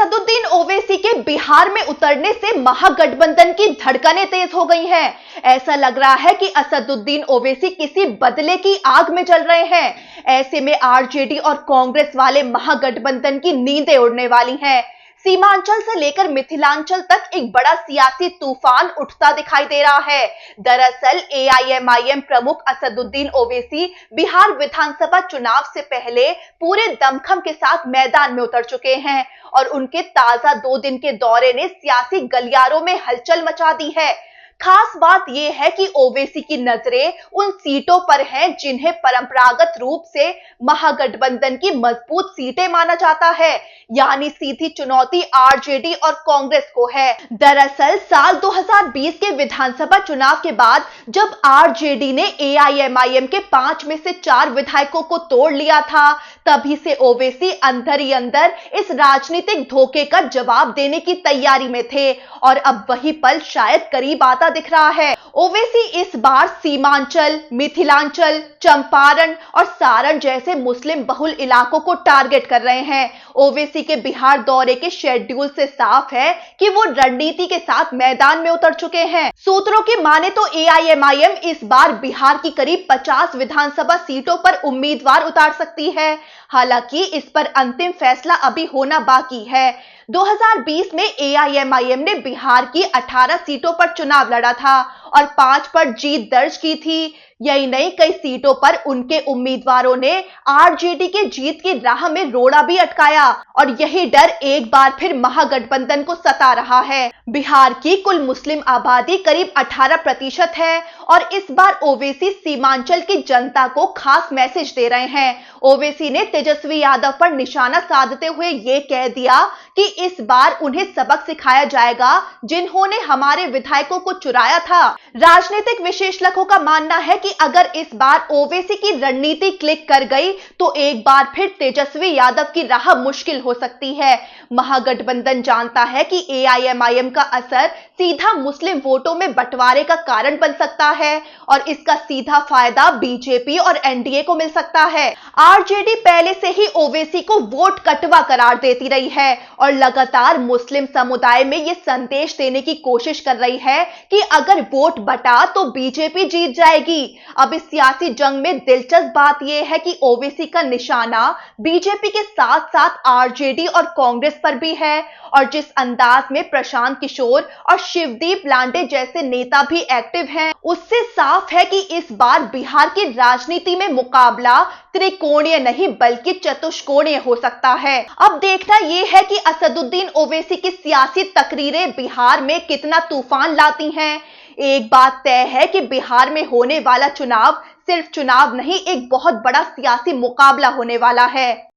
असदुद्दीन ओवैसी के बिहार में उतरने से महागठबंधन की धड़कनें तेज हो गई हैं। ऐसा लग रहा है कि असदुद्दीन ओवैसी किसी बदले की आग में जल रहे हैं। ऐसे में आरजेडी और कांग्रेस वाले महागठबंधन की नींदें उड़ने वाली हैं। सीमांचल से लेकर मिथिलांचल तक एक बड़ा सियासी तूफान उठता दिखाई दे रहा है। दरअसल एआईएमआईएम प्रमुख असदुद्दीन ओवैसी बिहार विधानसभा चुनाव से पहले पूरे दमखम के साथ मैदान में उतर चुके हैं और उनके ताजा 2 दिन के दौरे ने सियासी गलियारों में हलचल मचा दी है। खास बात यह है कि ओवैसी की नजरें उन सीटों पर हैं जिन्हें परंपरागत रूप से महागठबंधन की मजबूत सीटें माना जाता है, यानी सीधी चुनौती आरजेडी और कांग्रेस को है। दरअसल साल 2020 के विधानसभा चुनाव के बाद जब आरजेडी ने एआईएमआईएम के 5 में से 4 विधायकों को तोड़ लिया था, तभी से ओवैसी अंदर ही अंदर इस राजनीतिक धोखे का जवाब देने की तैयारी में थे और अब वही पल शायद करीब आता दिख रहा है। ओवैसी इस बार सीमांचल, मिथिलांचल, चंपारण और सारण जैसे मुस्लिम बहुल इलाकों को टारगेट कर रहे हैं। ओवैसी के बिहार दौरे के शेड्यूल से साफ है कि वो रणनीति के साथ मैदान में उतर चुके हैं। सूत्रों की माने तो एआईएमआईएम इस बार बिहार की करीब 50 विधानसभा सीटों पर उम्मीदवार उतार सकती है। हालांकि इस पर अंतिम फैसला अभी होना बाकी है। 2020 में एआईएमआईएम ने बिहार की 18 सीटों पर चुनाव लड़ा था और 5 पर जीत दर्ज की थी। यही नहीं, कई सीटों पर उनके उम्मीदवारों ने आरजेडी के जीत की राह में रोड़ा भी अटकाया और यही डर एक बार फिर महागठबंधन को सता रहा है। बिहार की कुल मुस्लिम आबादी करीब 18% है और इस बार ओवैसी सीमांचल की जनता को खास मैसेज दे रहे हैं। ओवैसी ने तेजस्वी यादव पर निशाना साधते हुए ये कह दिया कि इस बार उन्हें सबक सिखाया जाएगा जिन्होंने हमारे विधायकों को चुराया था। राजनीतिक विश्लेषकों का मानना है कि अगर इस बार ओवैसी की रणनीति क्लिक कर गई तो एक बार फिर तेजस्वी यादव की राह मुश्किल हो सकती है। महागठबंधन जानता है कि एआईएमआईएम का असर सीधा मुस्लिम वोटों में बंटवारे का कारण बन सकता है और इसका सीधा फायदा बीजेपी और एनडीए को मिल सकता है। आरजेडी पहले से ही ओवैसी को वोट कटवा करार देती रही है और लगातार मुस्लिम समुदाय में यह संदेश देने की कोशिश कर रही है कि अगर वोट बटा तो बीजेपी जीत जाएगी। अब इस सियासी जंग में दिलचस्प बात यह है कि ओवैसी का निशाना बीजेपी के साथ साथ आरजेडी और कांग्रेस पर भी है और जिस अंदाज में प्रशांत किशोर और शिवदीप लांडे जैसे नेता भी एक्टिव हैं, उससे साफ है कि इस बार बिहार की राजनीति में मुकाबला त्रिकोणीय नहीं बल्कि चतुष्कोणीय हो सकता है। अब देखना यह है कि असदुद्दीन ओवैसी की सियासी तकरीरें बिहार में कितना तूफान लाती हैं। एक बात तय है कि बिहार में होने वाला चुनाव सिर्फ चुनाव नहीं, एक बहुत बड़ा सियासी मुकाबला होने वाला है।